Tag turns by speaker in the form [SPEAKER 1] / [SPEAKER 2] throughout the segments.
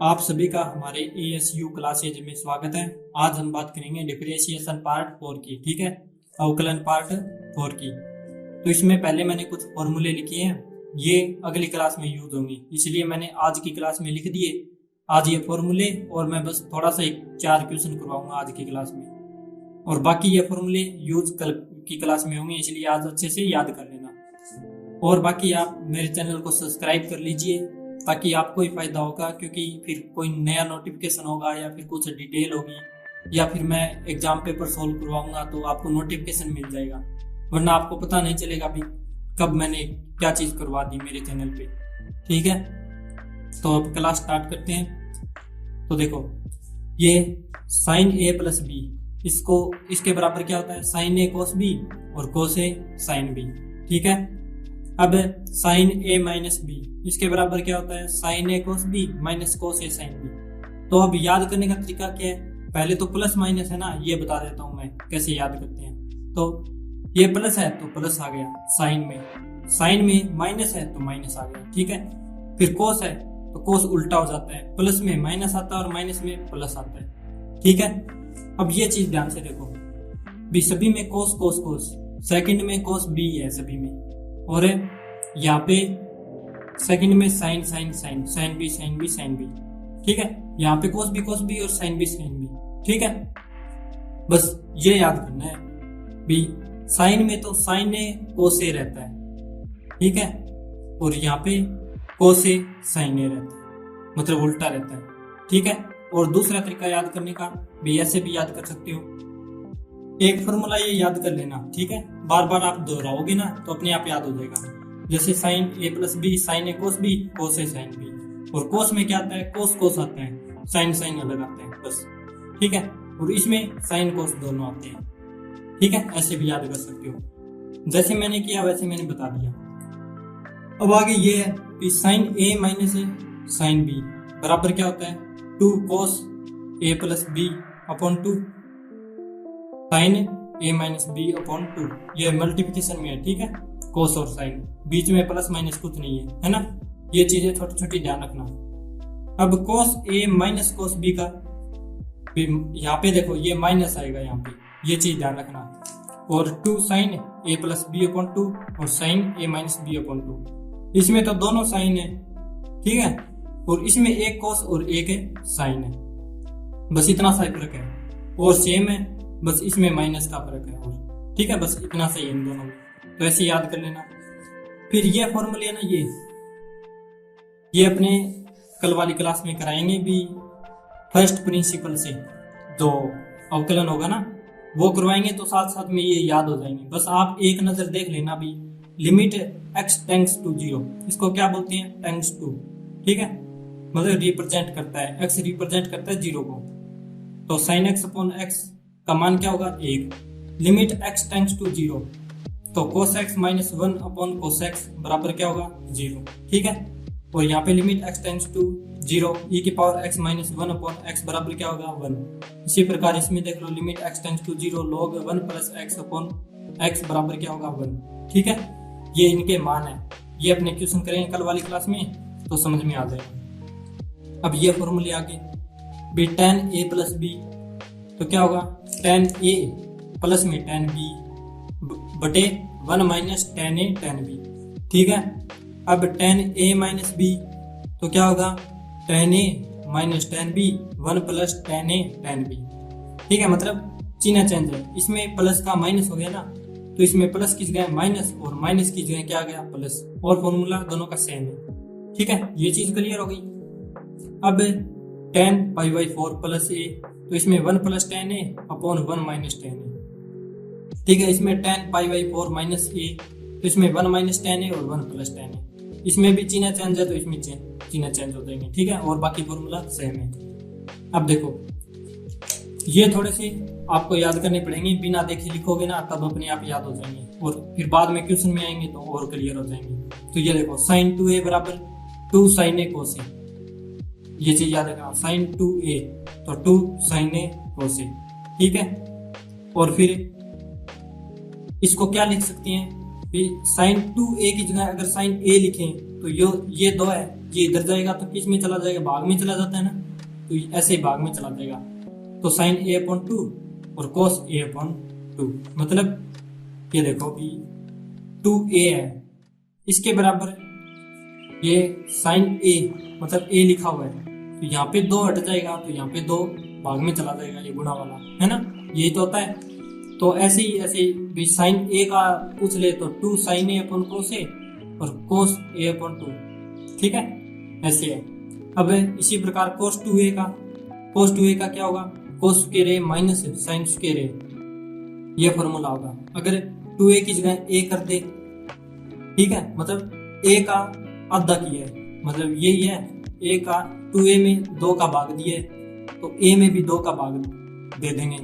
[SPEAKER 1] आप सभी का हमारे ASU क्लासेज में स्वागत है। आज हम बात करेंगे डिफरेंशिएशन पार्ट 4 की। ठीक है, अवकलन पार्ट 4 की। तो इसमें पहले मैंने कुछ फॉर्मूले लिखे हैं, ये अगली क्लास में यूज होंगे, इसलिए मैंने आज की क्लास में लिख दिए आज ये फॉर्मूले, और मैं बस थोड़ा सा 4 क्वेश्चन करवाऊंगा आज की क्लास में, और बाकी ये फॉर्मूले यूज कल की क्लास में होंगे, इसलिए आज अच्छे से याद कर लेना। और बाकी आप मेरे चैनल को सब्सक्राइब कर लीजिए ताकि आपको ही फायदा होगा, क्योंकि फिर कोई नया नोटिफिकेशन होगा या फिर कुछ डिटेल होगी या फिर मैं एग्जाम पेपर सोल्व करवाऊंगा तो आपको नोटिफिकेशन मिल जाएगा, वरना आपको पता नहीं चलेगा भी कब मैंने क्या चीज करवा दी मेरे चैनल पे। ठीक है, तो अब क्लास स्टार्ट करते हैं। तो देखो, ये साइन ए प्लस बी, इसको इसके बराबर क्या होता है, साइन ए कोस बी और कोस ए साइन बी। ठीक है, अब साइन ए माइनस बी, इसके बराबर क्या होता है, साइन ए कोस बी माइनस कोस ए साइन बी। तो अब याद करने का तरीका क्या है, पहले तो प्लस माइनस है ना, ये बता देता हूं मैं कैसे याद करते हैं। तो ये प्लस है तो प्लस आ गया साइन में माइनस है तो माइनस आ गया। ठीक है, फिर कोस है तो कोस उल्टा हो जाता है, प्लस में माइनस आता है और माइनस में प्लस आता है। ठीक है, अब ये चीज ध्यान से देखो, भी सभी में कोस कोस कोस, सेकंड में कोस बी है सभी में, और यहाँ पे सेकंड में sine sine sine sine B sine B sine B. ठीक है, यहाँ पे कोस बी और साइन बी साइन बी। ठीक है, बस ये याद करना है भी साइन में तो साइन ए कोस ए रहता है। ठीक है, और यहाँ पे कोस ए साइन ए रहता है, मतलब उल्टा रहता है। ठीक है, और दूसरा तरीका याद करने का भी ऐसे भी याद कर सकते हो, एक फॉर्मूला ये याद कर लेना। ठीक है, बार बार आप दोहराओगे ना तो अपने आप याद हो जाएगा। जैसे साइन ए प्लस बी साइन ए कोस बी कोस ए साइन बी, और कोस में क्या आता है, कोस कोस आता है, साइन साइन अलग आते हैं बस। ठीक है, और इसमें साइन कोस दोनों आते हैं। ठीक है, ऐसे भी याद कर सकते हो, जैसे मैंने किया वैसे मैंने बता दिया। अब आगे ये है कि साइन ए माइनस साइन बी बराबर क्या होता है, 2 कोस ए प्लस बी अपॉन 2 साइन ए माइनस बी अपॉन 2। ये मल्टीप्लिकेशन में है। ठीक है, कोस और साइन, बीच में प्लस माइनस कुछ नहीं है ना, ये चीजें छोटी छोटी ध्यान रखना। अब कोस ए माइनस कोस बी का, यहाँ पे देखो ये माइनस आएगा यहाँ पे, ये चीज ध्यान रखना। और 2 साइन ए प्लस बी अपॉन 2 और साइन ए माइनस बी अपॉन 2, इसमें तो दोनों साइन है। ठीक है, और इसमें एक कोस और एक साइन है, बस इतना सा फर्क है, और सेम है, बस इसमें माइनस का फर्क है। और ठीक है, बस इतना सही है इन दोनों में, तो ऐसे याद कर लेना। फिर ये फॉर्मूले है ना, ये अपने कल वाली क्लास में कराएंगे भी, फर्स्ट प्रिंसिपल से जो अवकलन होगा ना वो करवाएंगे, तो साथ साथ में ये याद हो जाएंगे। बस आप एक नजर देख लेना भी, लिमिट x टेंड्स टू 0, इसको क्या बोलते हैं, टेंड्स टू। ठीक है, मतलब रिप्रेजेंट करता है, x रिप्रेजेंट करता है 0 को, तो साइन x अपॉन x का मान क्या होगा, 1। लिमिट x टेंड्स टू 0, तो cos x minus 1 upon cos x बराबर क्या होगा, 0। ठीक है, और यहाँ पे limit x tends to 0 e की power x minus 1 upon x बराबर क्या होगा, 1। इसी प्रकार इसमें देख लो, limit x tends to 0 log 1 plus x upon x बराबर क्या होगा, 1। ठीक है, ये इनके मान है, ये अपने क्वेश्चन करेंगे कल वाली क्लास में तो समझ में आ जाएगा। अब ये फॉर्मूले आगे भी, tan a प्लस बी तो क्या होगा, tan a प्लस में tan b बटे 1 minus tan a tan b। ठीक है, अब tan a माइनस b तो क्या होगा, tan a minus tan b 1 plus tan a tan b। ठीक है, मतलब चिन्ह चेंज है, इसमें प्लस का माइनस हो गया ना, तो इसमें प्लस की जगह माइनस और माइनस की जगह क्या गया, प्लस, और फॉर्मूला दोनों का सेम है। ठीक है, ये चीज क्लियर हो गई। अब tan π/4 प्लस a, तो इसमें 1 plus tan a upon 1 minus tan a। ठीक है, इसमें tan π/4 माइनस a, तो इसमें 1 माइनस tan a और 1 प्लस tan a। इसमें भी चिन्ह चेंज है तो इसमें चिन्ह चेंज हो जाएंगे। ठीक है, और बाकी फॉर्मूला सेम है। अब देखो, ये थोड़े से आपको याद करने पड़ेंगे, बिना देखे लिखोगे ना तब अपने आप याद हो जाएंगे, और फिर बाद में क्वेश्चन में आएंगे तो और क्लियर हो जाएंगे। तो ये देखो, साइन 2a बराबर 2 साइन ए कोस ए, ये चीज याद रखना, साइन 2a तो 2 साइन ए कोस ए। ठीक है, और फिर इसको क्या लिख सकते हैं, साइन 2a की जगह अगर साइन a लिखें तो ये 2 है, ये इधर जाएगा तो किस में चला जाएगा, भाग में चला जाता है ना, तो ऐसे ही भाग में चला जाएगा। तो साइन ए अपॉन 2 और कोस ए अपॉन 2, मतलब ये देखो भी 2a है, इसके बराबर ये साइन ए, मतलब a लिखा हुआ है, तो यहाँ पे 2 हट जाएगा, तो यहाँ पे 2 भाग में चला जाएगा, ये गुणा वाला है ना, यही तो होता है। तो ऐसे ही भी साइन ए का पूछ ले तो 2 साइन ए अपॉन कोस ए और कोस ए अपॉन 2, ठीक है, ऐसे है। अब इसी प्रकार कोस 2a का क्या होगा, कोस स्क्वायर ए माइनस साइन स्क्वायर ए, ये फॉर्मूला होगा। अगर 2a की जगह a कर दे, ठीक है, मतलब a का आधा किया है, मतलब यही है, a का 2a में 2 का भाग दिया है, तो a में भी 2 का भाग दे देंगे,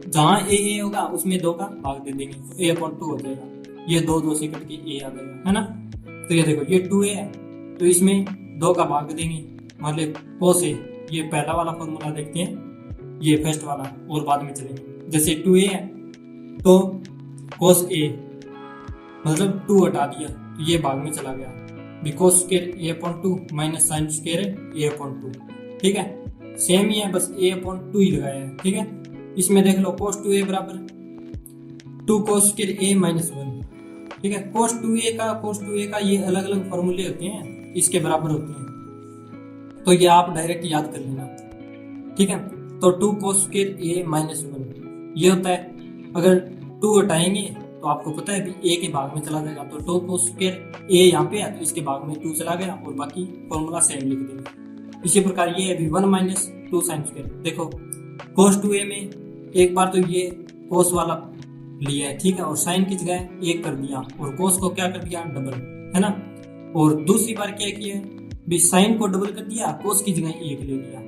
[SPEAKER 1] जहां a होगा उसमें 2 का भाग दे देंगे, तो a अपॉन 2 हो जाएगा, ये 2 से कट के a आ जाएगा, है ना। तो ये देखो ये 2a है, तो इसमें 2 का भाग देंगे, मतलब कोस ए, ये पहला वाला फॉर्मूला देखते हैं, ये फर्स्ट वाला और बाद में चलेंगे। जैसे 2a है तो कोस ए, मतलब 2 हटा दिया तो ये भाग में चला गया, because square A upon 2 minus sine square A upon 2, ठीक है, सेम ही है, बस ए अपॉन 2 ही लगाया है, ठीक है। इसमें देख लो कोस 2a बराबर 2 कोस स्क्वायर ए माइनस 1, ठीक है। कोस 2a का ये अलग अलग फॉर्मूले होते हैं, इसके बराबर होते हैं, तो ये आप डायरेक्ट याद कर लेना, ठीक है। तो 2 कोस स्क्वायर ए माइनस 1 ये होता है, अगर 2 हटाएंगे तो आपको पता है भी a के भाग में चला जाएगा, तो 2 कोस स्क्वायर a यहाँ पे है तो इसके भाग में 2 चला गया और बाकी फॉर्मूला सेम लिख देंगे। इसी प्रकार ये है भी 1 माइनस 2 साइन स्क्वायर, देखो कोस 2a में एक बार तो ये कोस वाला लिया है, ठीक है, और साइन की जगह 1 कर दिया और कोस को क्या कर दिया, डबल, है ना। और दूसरी बार क्या किया भी साइन को डबल कर दिया, कोस की जगह 1 ले लिया,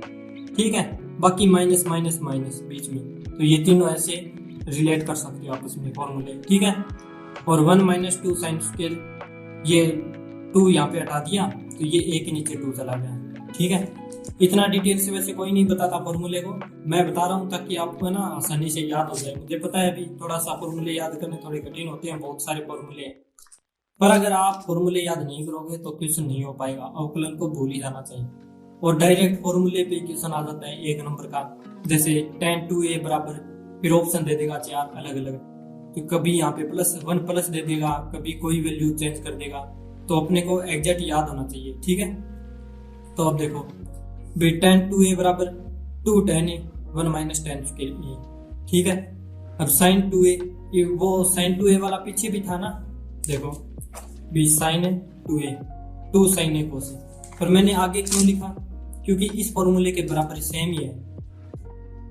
[SPEAKER 1] ठीक है, बाकी माइनस माइनस माइनस बीच में, तो ये तीनों ऐसे रिलेट कर सकते हो आपस में फॉर्मूले, ठीक है। और 1 माइनस 2 साइन स्क्वायर, ये 2 यहाँ पे हटा दिया तो ये a के नीचे 2 चला गया, ठीक है। इतना डिटेल से वैसे कोई नहीं बताता फॉर्मूले को, मैं बता रहा हूँ ताकि आपको ना आसानी से याद हो जाए। मुझे पता है अभी थोड़ा सा फॉर्मूले याद करने थोड़े कठिन होते हैं, बहुत सारे फॉर्मूले हैं, पर अगर आप फॉर्मूले याद नहीं करोगे तो क्वेश्चन नहीं हो पाएगा, अवकलन को भूल ही जाना चाहिए। और डायरेक्ट फॉर्मूले पे क्वेश्चन आ जाता है 1 नंबर का, जैसे tan 2a बराबर, फिर ऑप्शन दे देगा 4 अलग अलग, तो कभी यहाँ पे +1 प्लस दे देगा, कभी कोई वैल्यू चेंज कर देगा, तो अपने को एग्जैक्ट याद होना चाहिए, ठीक है। तो अब देखो भी tan 2a बराबर 2 tan a 1 minus tan square a, ठीक है। अब sin 2a, वो sin 2a वाला पीछे भी था ना, देखो भी sin 2a 2 sin a cos a, पर मैंने आगे क्यों लिखा, क्योंकि इस फॉर्मूले के बराबर सेम ही है।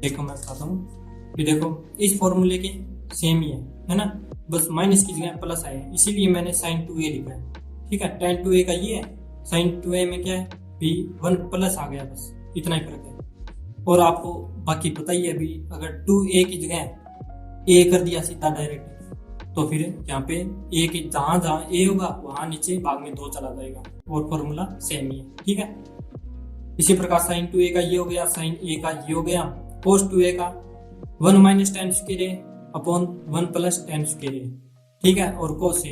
[SPEAKER 1] देखो मैं बताता हूँ कि देखो इस फॉर्मूले के सेम ही है ना, बस माइनस की जगह प्लस आया है, इसीलिए मैंने sin 2a लिखा है, ठीक है। tan 2a का ये है, sin 2a में क्या है भी 1 प्लस आ गया, बस इतना ही फर्क है। और आपको बाकी पता ही है भी, अगर 2a की जगह a कर दिया सीधा डायरेक्ट, तो फिर यहाँ पे a के जहां जहां a होगा वहां नीचे भाग में 2 चला जाएगा, और फॉर्मूला सेम ही है, ठीक है। इसी प्रकार sin 2a का ये हो गया, sin a का ये हो गया, cos 2a का 1 minus tan square a upon 1 plus tan square a, ठीक है। और cos a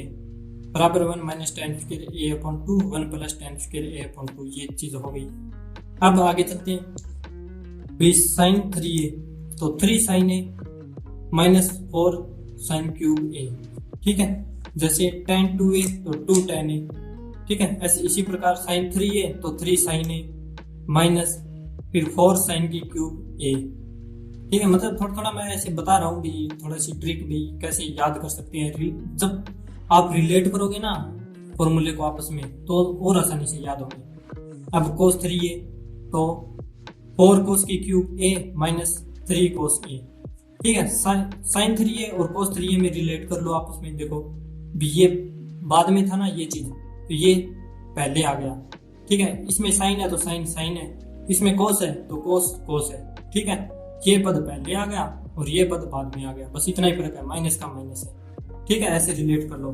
[SPEAKER 1] बराबर 1 minus tan square a upon 2 1 plus tan square a upon 2, ये चीज हो गई। अब आगे चलते हैं भी sin 3a, तो 3 sin a minus 4 sin cube a, ठीक है। जैसे tan 2a तो 2 tan a, ठीक है। ऐसे इसी प्रकार sin 3a तो 3 sin a माइनस फिर 4 sin की क्यूब a, ठीक है। मतलब थोड़ा थोड़ा मैं ऐसे बता रहा हूँ भी, थोड़ा सी ट्रिक भी कैसे याद कर सकते हैं, जब आप रिलेट करोगे ना फॉर्मूले को आपस में तो और आसानी से याद होंगे। अब cos 3a तो 4 cos की cube a minus 3 cos a, ठीक है। sin 3a और cos 3a में रिलेट कर लो आपस में, देखो भी ये बाद में था ना ये चीज, तो ये पहले आ गया, ठीक है। इसमें sin है तो sin है, इसमें cos है तो cos है, ठीक है। ये पद पहले आ गया और ये पद बाद में आ गया, बस इतना ही फर्क है, माइनस का माइनस है, ठीक है। ऐसे रिलेट कर लो।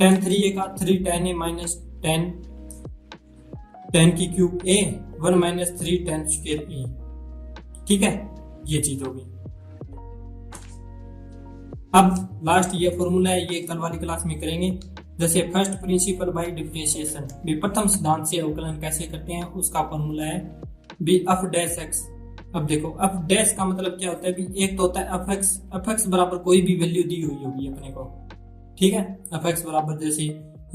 [SPEAKER 1] tan 3a का 3 tan a माइनस tan की cube a 1 minus 3 tan square a, ठीक है, ये चीज होगी। अब लास्ट ये फॉर्मूला है, ये कल वाली क्लास में करेंगे। जैसे फर्स्ट प्रिंसिपल बाय डिफरेंशिएशन, भी प्रथम सिद्धांत से अवकलन कैसे करते हैं उसका फॉर्मूला है बी एफ डैश एक्स। अब देखो एफ डैश का मतलब क्या होता है, भी एक तो होता है एफ एक्स बराबर कोई भी वैल्यू दी हुई होगी अपने को, ठीक है। एफ एक्स बराबर जैसे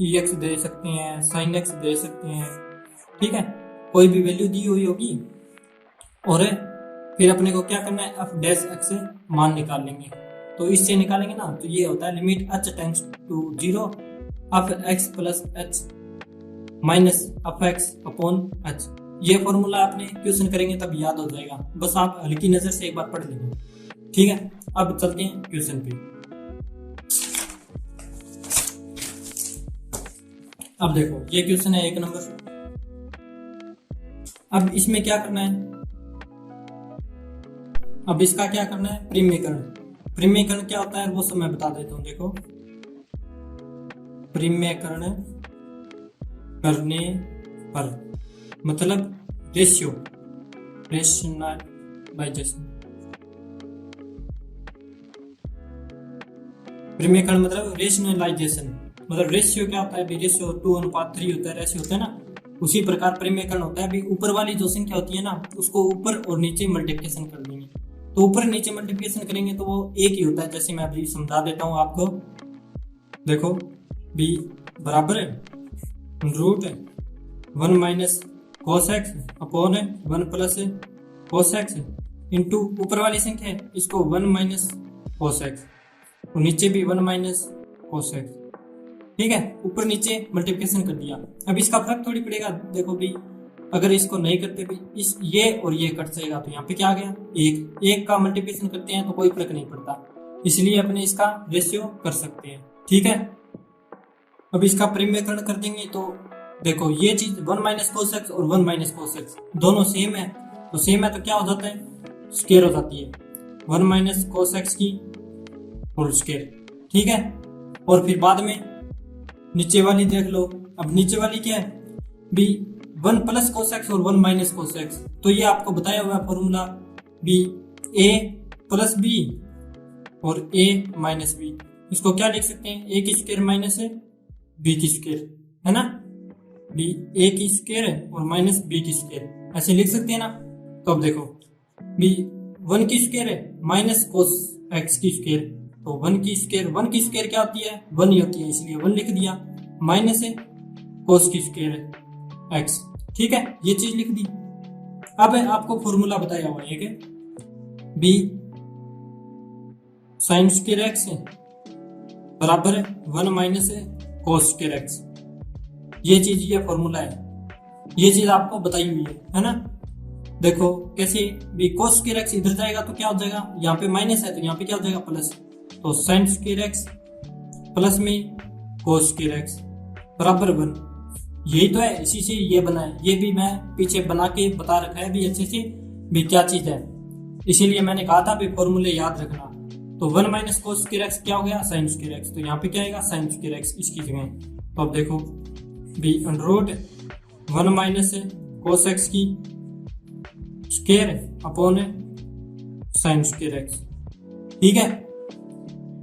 [SPEAKER 1] ई एक्स दे सकते हैं, साइन एक्स दे सकते हैं, ठीक है, कोई भी वैल्यू दी हुई होगी। और फिर अपने को क्या करना है, एफ डैश एक्स से मान निकाल लेंगे। तो इससे निकालेंगे ना, तो ये होता है limit h tends to 0 f x plus h minus f x upon h. ये फॉर्मूला आपने क्वेश्चन करेंगे तब याद हो जाएगा, बस आप हल्की नजर से एक बार पढ़ लेंगे, ठीक है। अब चलते हैं क्वेश्चन पे। अब देखो ये क्वेश्चन है 1 नंबर। अब इसमें क्या करना है, अब इसका क्या करना है, प्रीम्यकरण। प्रीम्यकरण क्या होता है वो सब मैं बता देता हूं। देखो प्रीम्यकरण करने पर मतलब रेशियो, रेशनलाइजेशन। प्रीम्यकरण मतलब रेशनलाइजेशन, मतलब रेशियो क्या होता है, रेशियो 2:3 होता है, रेशियो होता है ना, उसी प्रकार प्रीम्यकरण होता है भी ऊपर वाली जो संख्या होती है ना उसको ऊपर और नीचे मल्टीप्लिकेशन कर देंगे। तो ऊपर नीचे मल्टीप्लिकेशन करेंगे तो वो एक ही होता है, जैसे मैं अभी समझा देता हूँ आपको। देखो बी बराबर है root 1 minus cos x upon 1 plus cos x into ऊपर वाली संख्या है इसको 1 माइनस कोस एक्स और नीचे भी 1 माइनस कोस एक्स, ठीक है। ऊपर नीचे मल्टीप्लिकेशन कर दिया। अब इसका फर्क थोड़ी पड़ेगा। देखो भी अगर इसको नहीं करते भी इस ये और ये कट जाएगा, तो यहाँ पे क्या आ गया, एक का मल्टीप्लिकेशन करते हैं तो कोई फर्क नहीं पड़ता, इसलिए अपने इसका रेशियो कर सकते हैं, ठीक है। अब इसका प्रीम्यकरण कर देंगे तो देखो ये चीज 1 माइनस कोस एक्स और 1 माइनस कोस एक्स दोनों सेम है, तो सेम है तो क्या हो जाता है, स्क्वायर हो जाती है 1 माइनस कोस एक्स की होल स्क्वायर, ठीक है। और फिर बाद में नीचे वाली देख लो। अब नीचे वाली क्या है, बी 1 प्लस कोस एक्स और 1 माइनस कोस एक्स, तो ये आपको बताया हुआ फॉर्मूला बी ए प्लस बी और ए माइनस बी। इसको क्या लिख सकते हैं, ए की स्क्वायर माइनस बी की स्क्वायर, है ना, बी ए की स्क्वायर है और माइनस बी की स्क्वायर, ऐसे लिख सकते हैं ना। तो अब देखो बी 1 की स्क्वायर है माइनस कोस एक्स की स्क्वायर, तो 1 की स्क्वायर क्या होती है, 1 ही होती है, इसलिए 1 लिख दिया, माइनस है कोस की स्क्वायर है एक्स, ठीक है, ये चीज लिख दी। अब आपको फॉर्मूला बताया हुआ है कि बी साइन स्क्वायर एक्स बराबर है 1 माइनस कोस स्क्वायर एक्स, ये चीज, ये फॉर्मूला है, ये चीज आपको बताई हुई है ना। देखो कैसे, भी कोस स्क्वायर एक्स इधर जाएगा तो क्या हो जाएगा, यहाँ पे माइनस है तो यहाँ पे क्या हो जाएगा प्लस, तो साइन स्क्वायर एक्स प्लस में कोस स्क्वायर एक्स बराबर 1, यही तो है, इसी से ये बना है। ये भी मैं पीछे बना के बता रखा है भी अच्छे से भी क्या चीज है, इसीलिए मैंने कहा था भी फॉर्मूले याद रखना। तो 1 माइनस कोस स्क्वायर एक्स क्या हो गया, साइन स्क्वायर एक्स, तो यहाँ पे क्या आएगा साइन स्क्वायर एक्स इसकी जगह। तो अब देखो b underroot 1 minus cos x की square upon sine square x, ठीक है।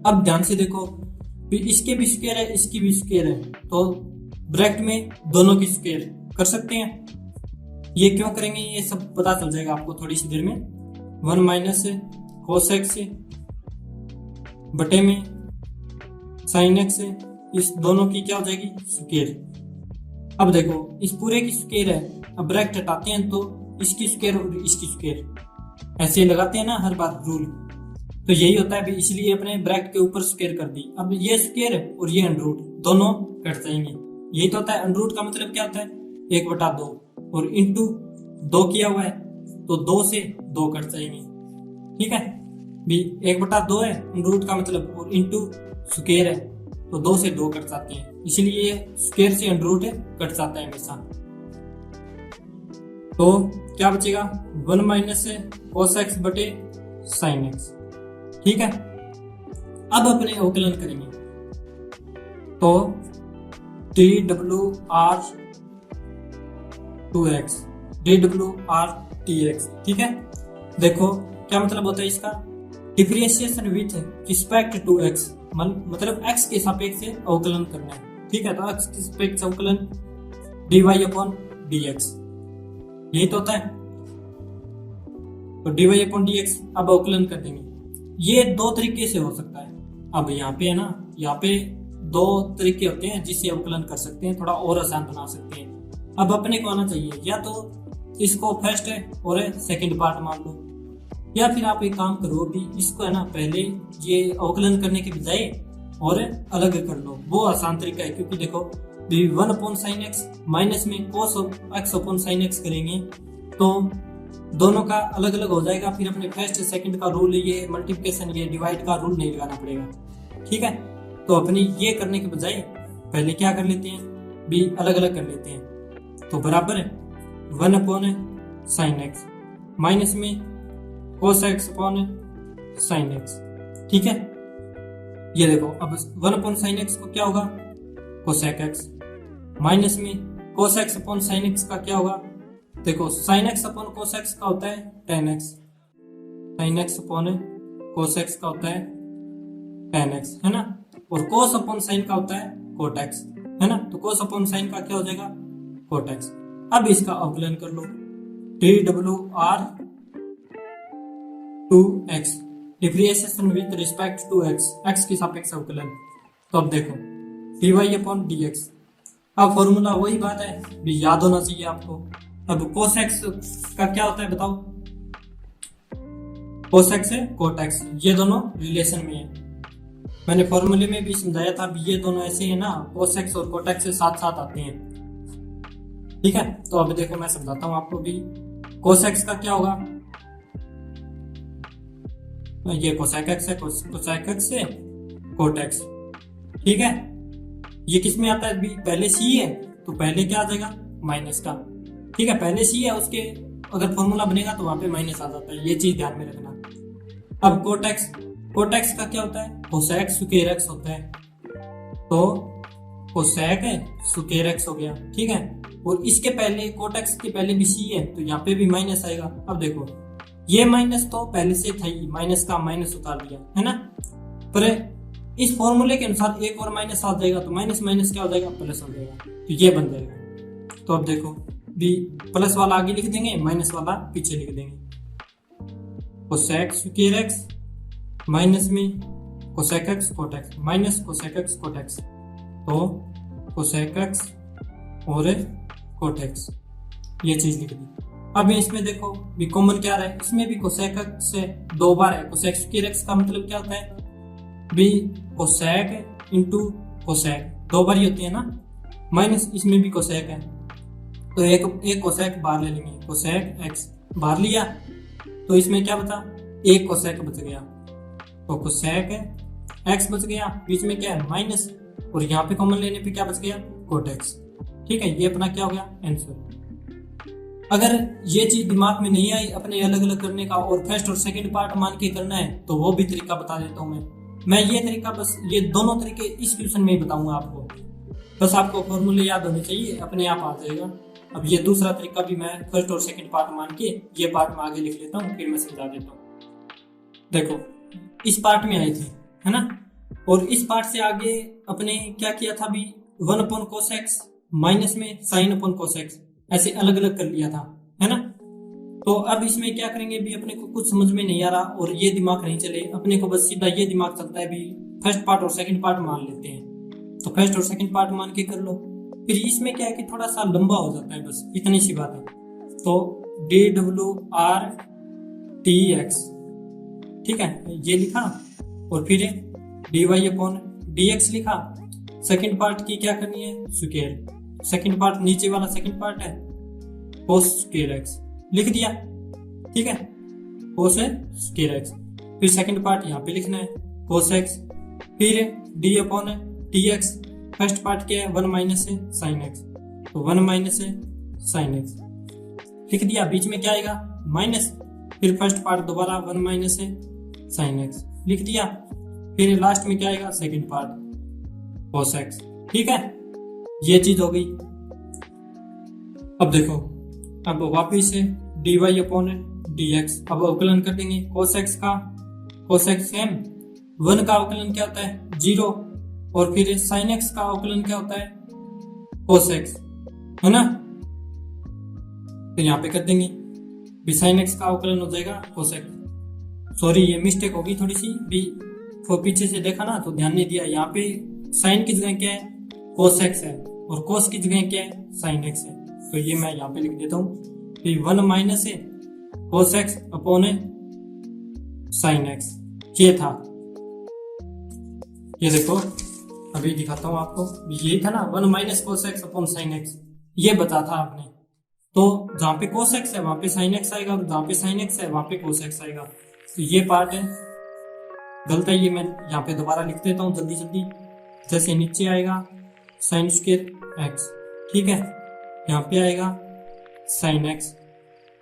[SPEAKER 1] अब ध्यान से देखो भी इसके भी स्क्वायर है इसकी भी स्क्वायर है, तो ब्रैकेट में दोनों की स्क्वायर कर सकते हैं। ये क्यों करेंगे ये सब पता चल जाएगा आपको थोड़ी सी देर में। 1 माइनस कोस एक्स बटे में साइन एक्स, इस दोनों की क्या हो जाएगी स्क्वायर। अब देखो इस पूरे की स्क्वायर है, अब ब्रैकेट हटाते हैं तो इसकी स्क्वायर और इसकी स्क्वायर ऐसे लगाते हैं ना हर बार रूल, तो यही होता है, इसलिए अपने ब्रैकेट के ऊपर स्क्वायर कर दी। अब ये स्क्वायर और ये अंडर रूट दोनों कट जाएंगे, यही तो होता है। अंडर रूट का मतलब क्या होता है 1/2 और इंटू 2 किया हुआ है तो 2 से 2 कट जाएंगे, ठीक है। भी 1/2 है अंडर रूट का मतलब, और इंटू स्क्वायर है तो 2 से 2 कट जाते हैं, इसलिए स्क्वायर से अंडर रूट कट जाता है हमेशा। तो क्या बचेगा 1 माइनस कोस एक्स बटे साइन एक्स, ठीक है। अब अपने अवकलन करेंगे तो dwr2x dwr ठीक है। देखो क्या मतलब होता है इसका, differentiation with respect to x, मतलब x के सापेक्ष से अवकलन करना है। ठीक है, तो x के सापेक्ष अवकलन dy अपॉन dx, यही तो होता है। तो dy अपॉन dx अब अवकलन कर देंगे। ये दो तरीके से हो सकता है। अब यहाँ पे है ना, यहाँ पे दो तरीके होते हैं जिससे अवकलन कर सकते हैं, थोड़ा और आसान बना सकते हैं। अब अपने को आना चाहिए या तो इसको फर्स्ट है और सेकंड पार्ट मान लो, या फिर आप एक काम करो भी इसको है ना पहले ये अवकलन करने के बजाय और अलग कर लो, वो आसान तरीका है। क्योंकि देखो भी 1 अपॉन साइन एक्स माइनस में कोस एक्स अपॉन साइन एक्स करेंगे तो दोनों का अलग अलग हो जाएगा। फिर अपने फर्स्ट सेकंड का रूल, ये मल्टीप्लिकेशन ये डिवाइड का रूल नहीं लगाना पड़ेगा। ठीक है, तो अपनी ये करने के बजाय पहले क्या कर लेते हैं भी अलग अलग कर लेते हैं। तो बराबर है 1 अपॉन साइन एक्स माइनस में कोस एक्स अपॉन साइन एक्स। ठीक है, ये देखो अब 1 अपॉन साइन एक्स को क्या होगा कोसेक एक्स, माइनस में कोस एक्स अपॉन साइन एक्स का क्या होगा, देखो sine x upon cos x का होता है ten x, sine x upon cos x का होता है टेन एक्स, है ना। और कोस अपॉन साइन का होता है कोट एक्स, है ना। तो कोस अपॉन साइन का क्या हो जाएगा कोट एक्स। अब इसका अवकलन कर लो DWR 2x, differentiation with respect to x, x की सापेक्ष अवकलन। तो अब देखो dy अपॉन dx, अब फॉर्मूला वही बात है भी याद होना चाहिए आपको। अब cos x का क्या होता है बताओ, cos x है cot x, ये दोनों रिलेशन में है। मैंने फॉर्मूले में भी समझाया था भी ये दोनों ऐसे है ना, cos x और cot x साथ साथ आते हैं। ठीक है, तो अब देखो मैं समझाता हूं आपको भी। cos x का क्या होगा, ये cosec x है, cosec x है cot x। ठीक है, ये किस में आता है भी, पहले c है तो पहले क्या आ जाएगा माइनस का। ठीक है, पहले c है उसके अगर फॉर्मूला बनेगा तो वहां पे माइनस आ जाता है, ये चीज ध्यान में रखना। अब cot x का क्या होता है cosec स्क्वायर x होता है, तो cosec स्क्वायर x हो गया। ठीक है, और इसके पहले cot x के पहले भी c है तो यहाँ पे भी माइनस आएगा। अब देखो ये माइनस तो पहले से था ही, माइनस का माइनस उतार दिया है ना, पर इस फॉर्मूले के अनुसार एक और माइनस आ जाएगा तो माइनस माइनस क्या हो जाएगा प्लस हो जाएगा, तो ये बन जाएगा। तो अब देखो भी प्लस वाला आगे लिख देंगे, माइनस वाला पीछे लिख देंगे। कोसेक स्क्वायर एक्स माइनस में cosec x cot x minus cosec x cot x, तो कोसेक एक्स और कोट एक्स, ये चीज लिख दी। अब इसमें देखो भी कॉमन क्या रहा है, इसमें भी कोसेक एक्स से दो बार है। कोसेक स्क्वायर एक्स का मतलब क्या होता है भी कोसेक इंटू कोसेक, दो बार ही होती है ना, माइनस इसमें भी कोसेक है तो एक कोसेक बाहर ले लेंगे, कोसेक एक्स बाहर लिया तो इसमें क्या बचा एक कोसेक बच गया, तो कोसेक एक्स बच गया, बीच में क्या है माइनस, और यहाँ पे कॉमन लेने पे क्या बच गया कोट एक्स। ठीक है, ये अपना क्या हो गया आंसर। अगर ये चीज दिमाग में नहीं आई अपने अलग अलग करने का और फर्स्ट और सेकंड पार्ट मान के करना है तो वो भी तरीका बता देता हूँ मैं ये तरीका बस ये दोनों तरीके इस ट्यूशन में ही बताऊंगा आपको, बस आपको फॉर्मूले याद होने चाहिए, अपने आप आ जाएगा। अब ये दूसरा तरीका भी मैं फर्स्ट और सेकंड पार्ट मान के ये पार्ट में आगे लिख लेता हूँ, फिर मैं समझा देता हूँ। देखो इस पार्ट में आए थे है ना, और इस पार्ट से आगे अपने क्या किया था भी 1 अपॉन कोस एक्स माइनस में साइन अपॉन कोस एक्स, ऐसे अलग अलग कर लिया था है ना। तो अब इसमें क्या करेंगे भी अपने को कुछ समझ में नहीं आ रहा और ये दिमाग नहीं चले, अपने को बस सीधा ये दिमाग चलता है भी फर्स्ट पार्ट और सेकंड पार्ट मान लेते हैं, तो फर्स्ट और सेकंड पार्ट मान के कर लो। फिर इसमें क्या है कि थोड़ा सा लंबा हो जाता है, बस इतनी सी बात है। तो DWR TX, ठीक है ये लिखा, और फिर dy अपॉन dx लिखा। सेकंड पार्ट की क्या करनी है स्क्वायर, सेकंड पार्ट नीचे वाला सेकंड पार्ट है कोस स्क्वायर एक्स लिख दिया। ठीक है, कोस स्क्वायर एक्स, फिर सेकंड पार्ट यहाँ पे लिखना है कोस एक्स, फिर d upon dx, first part क्या है 1 माइनस है साइन एक्स, तो 1 माइनस है साइन एक्स लिख दिया, बीच में क्या आएगा माइनस, फिर फर्स्ट पार्ट दोबारा 1 माइनस है साइन एक्स लिख दिया, फिर लास्ट में क्या आएगा सेकंड पार्ट कोस एक्स। ठीक है, ये चीज हो गई। अब देखो अब वापिस से dy अपॉन dx, अब अवकलन कर देंगे कोस एक्स का, कोस एक्स m 1 का अवकलन क्या होता है 0, और फिर साइन एक्स का अवकलन क्या होता है, कोस एक्स, है ना। फिर यहाँ पे कर देंगे भी साइन एक्स का अवकलन हो जाएगा कोस एक्स। सॉरी ये मिस्टेक होगी थोड़ी सी भी, वो पीछे से देखा ना तो ध्यान नहीं दिया। यहाँ पे साइन की जगह क्या है, कोस एक्स है, और कोस की जगह क्या है, साइन एक्स है। तो ये मैं यहाँ पे लिख देता हूँ कि 1 माइनस है कोस एक्स अपॉन है साइन एक्स, ये था। ये देखो अभी दिखाता हूँ आपको, यही था ना 1 minus cos x upon sine x, ये बता था आपने। तो जहाँ पे कोस एक्स है वहां पे साइन एक्स आएगा, और जहाँ पे साइन एक्स है वहां पे कोस एक्स आएगा। तो ये पार्ट है गलत है, ये मैं यहाँ पे दोबारा लिख देता हूँ जल्दी जल्दी। जैसे नीचे आएगा साइन स्क्वायर एक्स, ठीक है, यहाँ पे आएगा साइन एक्स,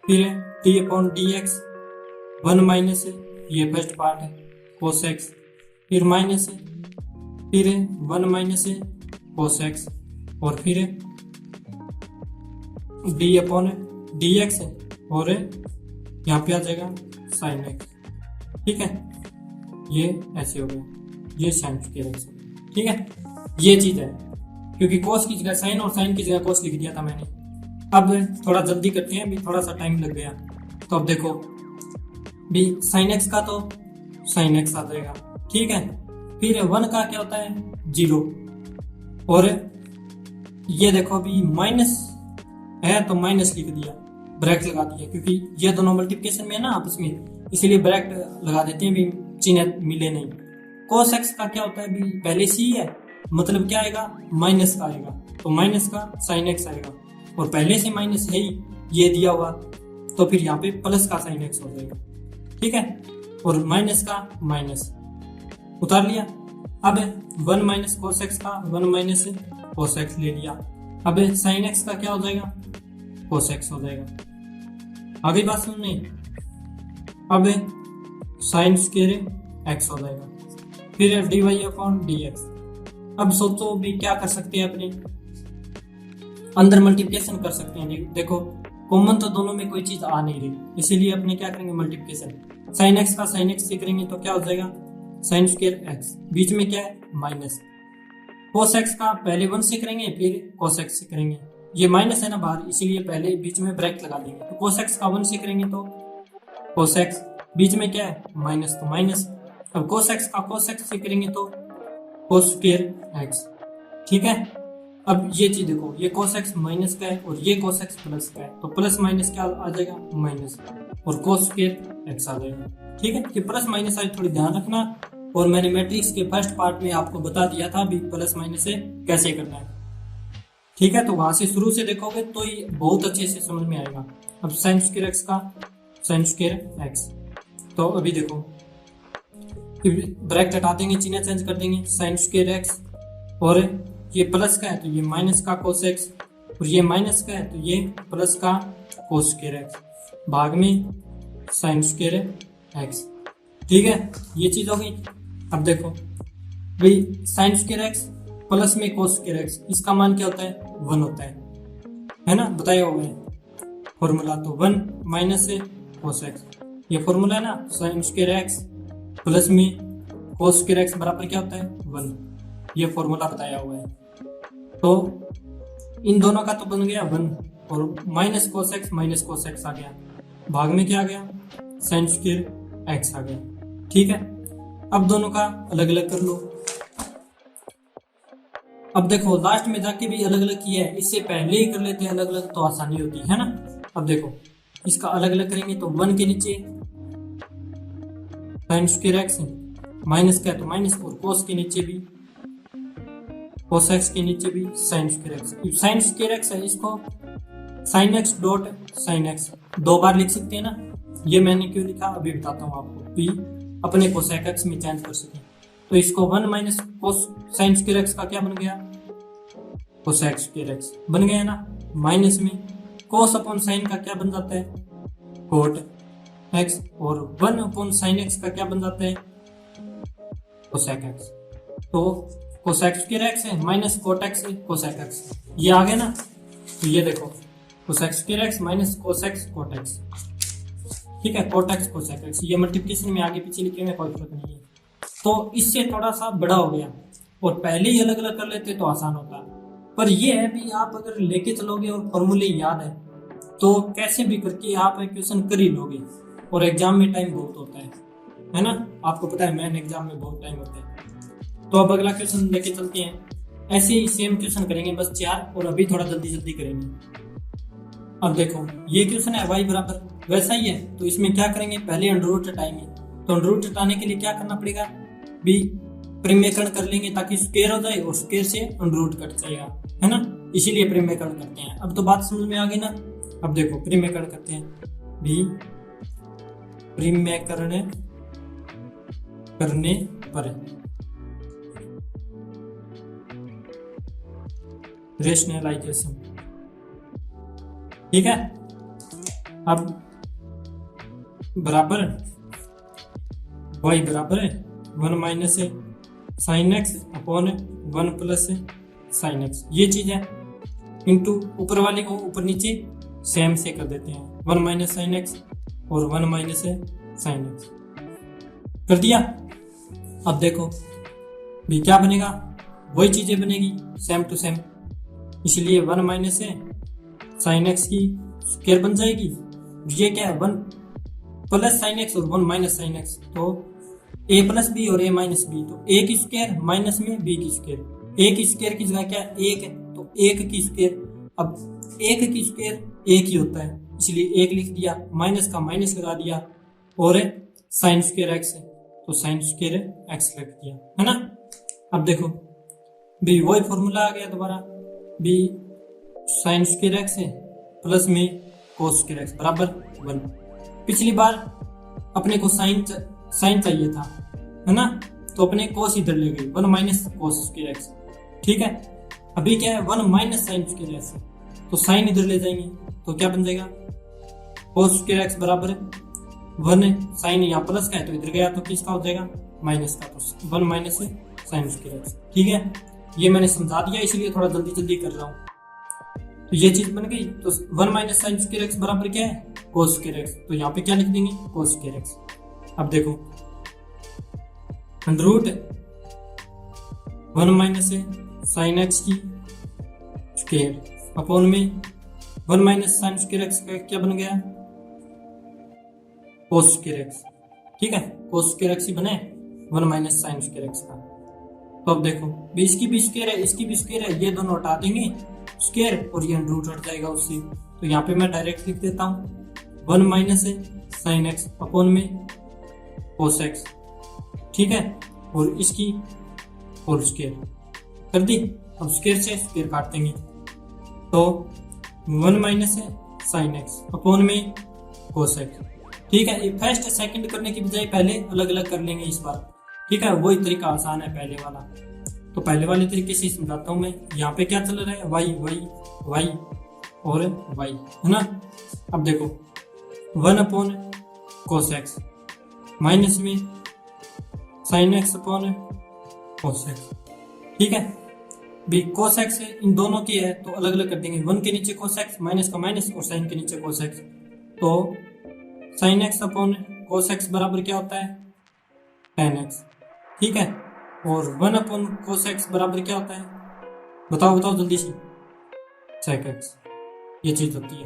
[SPEAKER 1] फिर है D upon d x, 1 minus है, ये फर्स्ट पार्ट है कोस एक्स, फिर माइनस है, फिर है 1 माइनस है कोस एक्स, और फिर है डी अपॉन डी एक्स है, और यहाँ पे आ जाएगा साइन एक्स, ठीक है। ये ऐसे हो गया, ये साइन स्क्वायर एक्स, ठीक है। ये चीज है क्योंकि कोस की जगह साइन और साइन की जगह कोस लिख दिया था मैंने। अब थोड़ा जल्दी करते हैं, अभी थोड़ा सा टाइम लग गया। तो अब देखो भी साइन एक्स का तो साइन एक्स आ जाएगा, ठीक है। फिर 1 का क्या होता है, 0, और ये देखो भी माइनस है तो माइनस लिख दिया, ब्रैकेट लगा दिया, क्योंकि ये दोनों मल्टीप्लिकेशन में है ना आपस में, इसीलिए ब्रैकेट लगा देते हैं भी चिन्ह मिले नहीं। कोस एक्स का क्या होता है भी पहले से ही है, मतलब क्या आएगा, माइनस का आएगा, तो माइनस का साइन एक्स आएगा, और पहले से माइनस है ही ये दिया हुआ, तो फिर यहाँ पे प्लस का साइन एक्स हो जाएगा, ठीक है। और माइनस का माइनस उतार लिया। अब 1 माइनस कोस एक्स का 1 माइनस कोस एक्स ले लिया। अब साइन एक्स का क्या हो जाएगा, कोस एक्स हो जाएगा। आगे बात सुननी, अब साइन स्क्वायर एक्स हो जाएगा, फिर d y upon d x. अब सोचो भी क्या कर सकते हैं, अपने अंदर मल्टीप्लिकेशन कर सकते हैं। देखो कॉमन तो दोनों में कोई चीज आ नहीं रही, इसीलिए अपने क्या करेंगे, मल्टीप्लिकेशन। साइन एक्स का साइन एक्स से करेंगे तो क्या हो जाएगा, साइन स्क्वायर एक्स, बीच में क्या है माइनस। कोस एक्स का पहले 1 से करेंगे फिर कोस एक्स से करेंगे, ये माइनस है ना बाहर, इसीलिए पहले बीच में ब्रैकेट लगा देंगे। तो कोस एक्स का 1 से करेंगे तो कोस एक्स, बीच में क्या है माइनस, तो माइनस। अब कोस एक्स का कोस एक्स से करेंगे तो कोस स्क्वायर एक्स, ठीक है। अब ये चीज देखो, ये कोस एक्स माइनस का है और ये कोस एक्स प्लस का है, तो प्लस माइनस क्या आ जाएगा, माइनस, और कोस स्क्वायर एक्स आ जाएगा, ठीक है। कि प्लस माइनस आज थोड़ी ध्यान रखना, और मैंने मैट्रिक्स के फर्स्ट पार्ट में आपको बता दिया था भी प्लस माइनस से कैसे करना है, ठीक है। तो वहां से शुरू से देखोगे तो ये बहुत अच्छे से समझ में आएगा। अब साइन स्क्वायर एक्स का साइन स्क्वायर एक्स, तो अभी देखो ब्रैकेट हटा देंगे, चिन्ह चेंज कर देंगे, साइन स्क्वायर एक्स, और ये प्लस का है तो ये माइनस का कोस एक्स, और ये माइनस का है तो ये प्लस का कोस स्क्वायर एक्स, भाग में साइन स्क्वायर एक्स, ठीक है। ये चीज हो गई। अब देखो भाई साइन स्क्वायर एक्स प्लस में कोस स्क्वायर एक्स, इसका मान क्या होता है, 1 होता है ना, बताया हुआ है फॉर्मूला। तो 1 माइनस से कोस एक्स, ये फॉर्मूला है ना, साइन स्क्वायर एक्स प्लस में कोस स्क्वायर एक्स बराबर क्या होता है, 1, ये फॉर्मूला बताया हुआ है। तो इन दोनों का तो बन गया 1, और माइनस कोस एक्स आ गया, भाग में क्या आ गया, साइन स्क्वायर एक्स आ गया, ठीक है। अब दोनों का अलग अलग कर लो। अब देखो लास्ट में जाके भी अलग अलग किया है, इससे पहले ही कर लेते हैं अलग अलग तो आसानी होती है ना। अब देखो इसका अलग अलग करेंगे तो 1 के नीचे साइन स्क्वायर एक्स माइनस का है तो माइनस, और कोस के नीचे भी कोस एक्स के नीचे भी sign square x. Sign square x है, इसको sine x dot sine x 2 बार लिख सकते हैं ना। ये मैंने क्यों लिखा अभी बताता हूँ आपको, भी अपने कोसेक एक्स में चेंज कर सके। तो इसको 1 माइनस कोस साइन स्क्वायर एक्स का क्या बन गया, कोसेक स्क्वायर एक्स बन गया ना, माइनस में कोस अपॉन साइन का क्या बन जाता है, कोट एक्स, और 1 अपॉन साइन एक्स का क्या बन जाता है, कोसेक एक्स। तो कोसेक स्क्वायर एक्स है माइनस कोट एक्स है कोसेक एक्स, ये आ गया ना। तो ये देखो cosec square x minus cosec cot x, ठीक है, कोट एक्स कोसेक एक्स, ये मल्टीप्लिकेशन में आगे पीछे लिखेंगे कोई फर्क नहीं है। तो इससे थोड़ा सा बड़ा हो गया, और पहले ही अलग अलग कर लेते तो आसान होता। पर ये है भी आप अगर लेके चलोगे और फॉर्मूले याद है तो कैसे भी करके आप क्वेश्चन कर ही लोगे। और एग्जाम में टाइम बहुत होता है ना, आपको पता है मेन एग्जाम में बहुत टाइम होता है। तो अब अगला क्वेश्चन लेके चलते हैं। ऐसे ही सेम क्वेश्चन करेंगे बस 4, और अभी थोड़ा जल्दी जल्दी करेंगे। अब देखो ये क्वेश्चन है y बराबर वैसा ही है, तो इसमें क्या करेंगे, पहले अंडर रूट हटाएंगे। तो अंडर रूट हटाने के लिए क्या करना पड़ेगा, भी परिमेयकरण कर लेंगे ताकि स्क्वायर हो जाए और स्क्वायर से अंडर रूट कट जाएगा, है ना, इसीलिए परिमेयकरण करते हैं। अब तो बात समझ में आ गई ना। अब देखो परिमेयकरण करते हैं, भी परिमेयकरण करने पर रेशनलाइजेशन, ठीक है। अब बराबर y बराबर है 1 minus sine x upon 1 plus sine x, ये चीज है, इंटू ऊपर वाले को ऊपर नीचे सेम से कर देते हैं, 1 माइनस साइन एक्स और 1 माइनस साइन एक्स कर दिया। अब देखो भी क्या बनेगा, वही चीजें बनेगी सेम टू सेम, इसलिए 1 माइनस साइन एक्स की स्क्वायर बन जाएगी। ये क्या है 1 प्लस साइन एक्स और 1 माइनस साइन एक्स, तो a प्लस बी और a माइनस बी, तो a की स्क्वायर माइनस में b की स्क्वायर, a की स्क्वायर की जगह क्या एक है तो 1 की स्क्वायर, अब 1 की स्क्वायर 1 ही होता है इसलिए 1 लिख दिया, माइनस का माइनस लगा दिया, और साइन स्क्वायर एक्स है तो साइन स्क्वायर एक्स लिख दिया, है ना। अब देखो भी वही फॉर्मूला आ गया दोबारा, भी साइन स्क्वायर एक्स है प्लस में कोस स्क्वायर एक्स बराबर 1। पिछली बार अपने को साइन चाहिए था, है ना, तो अपने कोस इधर ले गई 1 माइनस कोस स्क्वायर एक्स, ठीक है। अभी क्या है 1 माइनस साइन स्क्वायर एक्स, तो साइन इधर ले जाएंगे तो क्या बन जाएगा कोस स्क्वायर एक्स बराबर 1, साइन यहाँ प्लस का है तो इधर गया तो किसका हो जाएगा माइनस का, तो 1 माइनस साइन स्क्वायर एक्स, ठीक है। ये मैंने समझा दिया इसलिए थोड़ा जल्दी जल्दी कर रहा हूँ। तो ये चीज बन गई, तो 1 माइनस साइन स्क्वायर एक्स बराबर क्या है कोस स्क्वायर एक्स, तो यहाँ पे क्या लिख देंगे कोस स्क्वायर एक्स। अब देखो under root 1 minus sine x की स्क्वायर अपॉन में 1 माइनस साइन स्क्वायर एक्स का क्या बन गया कोस स्क्वायर एक्स, ठीक है, कोस स्क्वायर एक्स ही बने 1 माइनस साइन स्क्वायर एक्स का। तो अब देखो भी इसकी भी स्क्वायर है इसकी भी स्क्वायर है, ये दोनों हटा देंगे स्क्वायर और ये अंडर रूट हट जाएगा उससे, तो यहाँ पे मैं डायरेक्ट लिख देता हूँ 1 माइनस साइन एक्स अपॉन में कोस एक्स, ठीक है, और इसकी होल स्क्वायर कर दी। अब स्क्वायर से स्क्वायर काट देंगे तो 1 माइनस साइन एक्स अपॉन में कोस एक्स, ठीक है। फर्स्ट सेकंड करने की बजाय पहले अलग अलग कर लेंगे इस बार, ठीक है, वही तरीका आसान है पहले वाला। तो पहले वाले तरीके से समझाता हूँ मैं। यहाँ पे क्या चल रहा है वाई वाई वाई और वाई, है ना। अब देखो 1 अपॉन कोस एक्स माइनस में sine x upon cos x, ठीक है। भी कोस एक्स इन दोनों की है तो अलग अलग कर देंगे, 1 के नीचे कोस एक्स माइनस का माइनस और साइन के नीचे कोस एक्स, तो sine x upon cos x बराबर क्या होता है tan एक्स, ठीक है, और 1 अपॉन कोस एक्स बराबर क्या होता है बताओ बताओ जल्दी से sec एक्स, ये चीज होती है।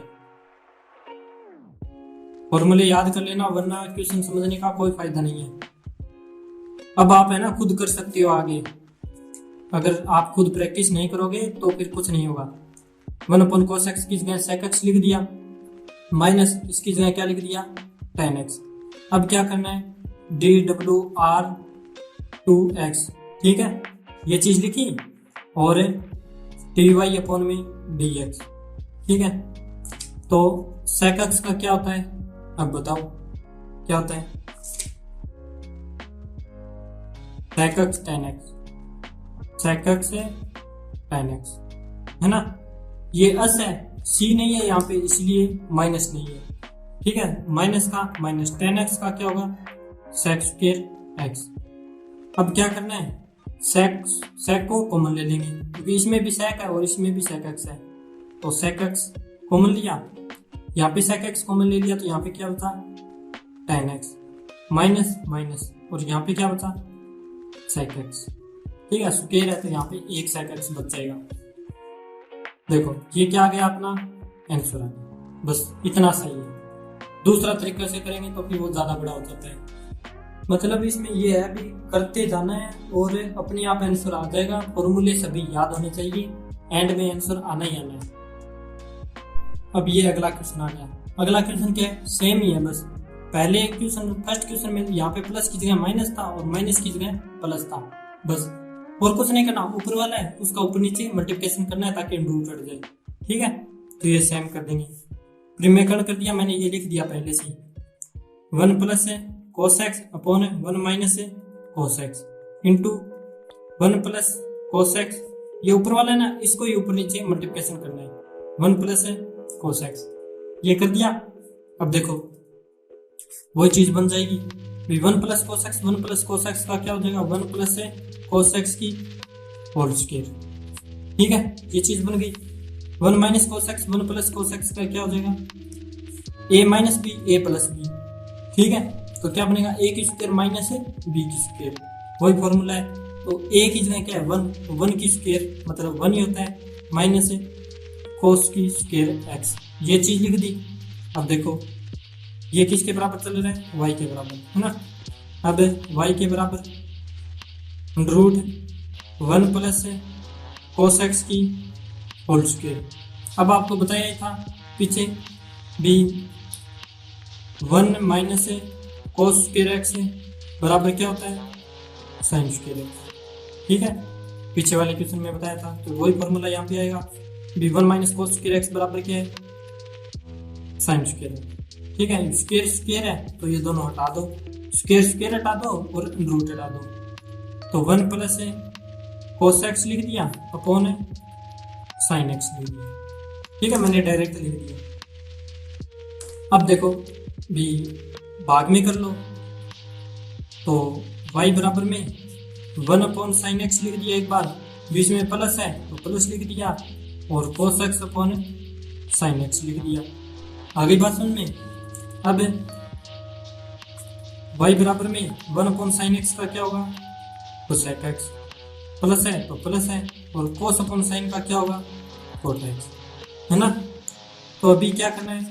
[SPEAKER 1] फॉर्मूले याद कर लेना वरना क्वेश्चन समझने का कोई फायदा नहीं है। अब आप है ना खुद कर सकते हो आगे, अगर आप खुद प्रैक्टिस नहीं करोगे तो फिर कुछ नहीं होगा। 1 अपॉन कोस एक्स की जगह sec एक्स लिख दिया, माइनस इसकी जगह क्या लिख दिया tan एक्स। अब क्या करना है DWR2x, ठीक है, ये चीज लिखी, और dy अपॉन में dx, ठीक है। तो sec x का क्या होता है अब बताओ क्या होता है sec x tan x, sec x है tan x, है ना। ये अस है c नहीं है यहाँ पे इसलिए माइनस नहीं है, ठीक है, माइनस का माइनस tan x का क्या होगा sec स्क्वायर x। अब क्या करना है sec को कॉमन ले लेंगे क्योंकि इसमें भी sec है और इसमें भी sec x है, तो sec x कॉमन लिया, यहाँ पे sec x कॉमन ले लिया तो यहाँ पे क्या बचा tan x माइनस माइनस और यहाँ पे क्या बचा sec x, ठीक है, स्क्वायर है तो यहाँ पे एक सेक एक्स बच जाएगा। देखो ये क्या आ गया अपना आंसर आ गया, बस इतना सही है। दूसरा तरीका से करेंगे तो फिर वो ज्यादा बड़ा हो जाता है। मतलब इसमें ये है भी करते जाना है और अपने आप आंसर आ जाएगा। फॉर्मूले सभी याद होने चाहिए, एंड में आंसर आना ही आना है। अब ये अगला क्वेश्चन आ गया। अगला क्वेश्चन क्या है, सेम ही है, बस पहले क्वेश्चन फर्स्ट क्वेश्चन में यहाँ पे प्लस की जगह माइनस था और माइनस की जगह प्लस था, बस और कुछ नहीं करना। ऊपर वाला है उसका ऊपर नीचे मल्टीप्लिकेशन करना है ताकि रूट हट जाए। ठीक है, तो ये सेम कर देंगे। प्रीमेकरण कर दिया मैंने, ये लिख दिया पहले से। 1 प्लस है cos x अपॉन 1 माइनस है cos x into 1 plus cos x, ये ऊपर वाला है ना, इसको ही ऊपर नीचे मल्टीप्लिकेशन करना है। 1 प्लस है cos x, ये कर दिया। अब देखो वही चीज बन जाएगी, 1 plus cos x, 1 plus cos x का क्या हो जाएगा, 1 प्लस है cos x की होल स्क्वायर। ठीक है, ये चीज बन गई। 1 minus cos x, 1 plus cos x का क्या हो जाएगा, a minus B, a plus B. ठीक है, तो क्या बनेगा, a की स्क्वायर माइनस है b की स्क्वायर, वही फॉर्मूला है। तो a की जगह क्या है 1, 1 की स्क्वायर मतलब 1 ही होता है, माइनस है cos की स्क्वायर x, ये चीज लिख दी। अब देखो ये किसके बराबर चल रहा है, y के बराबर, है ना। अब y के बराबर रूट 1 प्लस है cos x की होल स्क्वायर। अब आपको बताया ही था पीछे भी 1 माइनस है cos स्क्वायर x है बराबर क्या होता है, sin स्क्वायर x। ठीक है, पीछे वाले क्वेश्चन में बताया था, तो वही फॉर्मूला यहाँ पे आएगा भी 1 माइनस cos स्क्वायर x बराबर क्या है, sin स्क्वायर x। ठीक है, स्क्वायर स्क्वायर है तो ये दोनों हटा दो, स्क्वायर स्क्वायर हटा दो और रूट हटा दो, तो 1 प्लस है cos x लिख दिया अपॉन है sin x लिख दिया। ठीक है, मैंने डायरेक्ट लिख दिया। अब देखो भी भाग में कर लो, तो y बराबर में 1 अपॉन sin x लिख दिया एक बार, बीच में प्लस है तो प्लस लिख दिया, और cos x upon sin x लिख दिया। आगे बात समझ में। अब y बराबर में 1 अपॉन sin x का क्या होगा, cosec x, प्लस है तो प्लस है, और cos अपॉन sin का क्या होगा, cot x, है ना। तो अभी क्या करना है,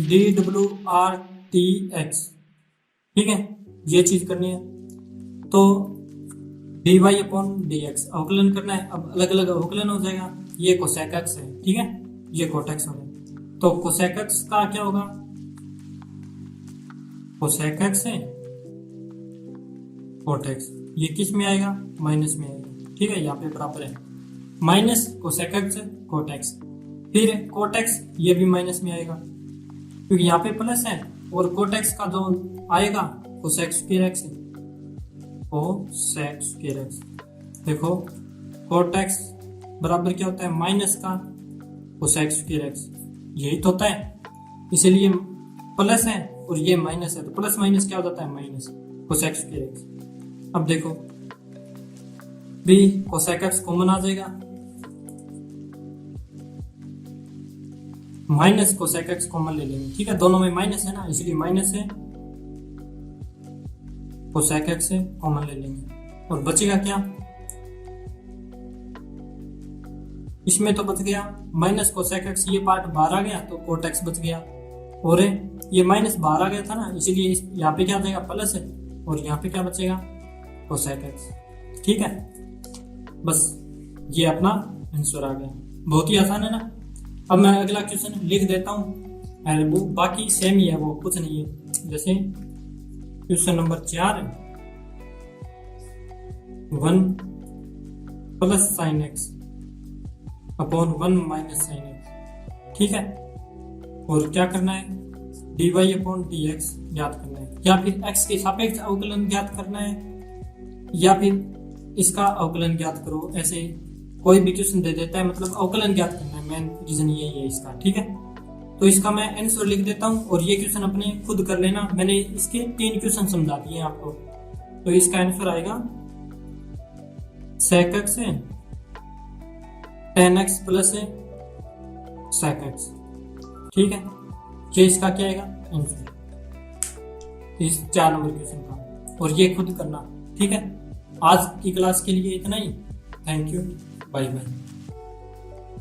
[SPEAKER 1] dwrtx, ठीक है, ये चीज करनी है। तो dy अपॉन dx अवकलन करना है। अब अलग अलग अवकलन हो जाएगा, ये cosec x है, ठीक है, ये cot x होगा, तो cosec x का क्या होगा, cosec x है cot x, ये किस में आएगा, माइनस में आएगा। ठीक है, यहाँ पे बराबर है minus cosec x cot x, फिर cot x ये भी माइनस में आएगा क्योंकि यहाँ पे प्लस है, और cot x का जो आएगा cosec स्क्वायर x है, cosec स्क्वायर x। देखो cot x बराबर क्या होता है, माइनस का cosec स्क्वायर x, यही तो होता है, इसीलिए प्लस है और ये माइनस है, तो प्लस माइनस क्या हो जाता है, माइनस cosec स्क्वायर x। अब देखो भी cosec x कॉमन आ जाएगा, माइनस cosec x कॉमन ले लेंगे। ठीक है, दोनों में माइनस है ना, इसलिए माइनस है cosec x से कॉमन ले लेंगे, और बचेगा क्या, इसमें तो बच गया माइनस cosec x, ये पार्ट बाहर आ गया तो cot x बच गया, और ये माइनस बाहर आ गया था ना, इसीलिए यहाँ पे क्या आ जाएगा, प्लस है, और यहाँ पे क्या बचेगा, cosec x। ठीक है, बस ये अपना आंसर आ गया, बहुत ही आसान है ना। अब मैं अगला क्वेश्चन लिख देता हूँ, वो बाकी सेम ही है, वो कुछ नहीं है। जैसे क्वेश्चन नंबर 4 है, 1 plus sine x upon 1 minus sine x. ठीक है, और क्या करना है, dy अपॉन dx ज्ञात करना है, या फिर x के सापेक्ष अवकलन ज्ञात करना है, या फिर इसका अवकलन ज्ञात करो। ऐसे कोई भी क्वेश्चन दे देता है, मतलब अवकलन ज्ञात करना है, मेन रीजन यही है इसका। ठीक है, तो इसका मैं आंसर लिख देता हूँ और ये क्वेश्चन अपने खुद कर लेना, मैंने इसके 3 क्वेश्चन समझा दिए हैं आपको। तो इसका आंसर आएगा sec x है tan x प्लस है sec x। ठीक है, ये इसका क्या आएगा आंसर, इस 4 नंबर क्वेश्चन का, और ये खुद करना। ठीक है, आज की क्लास के लिए इतना ही। Thank you, bye bye.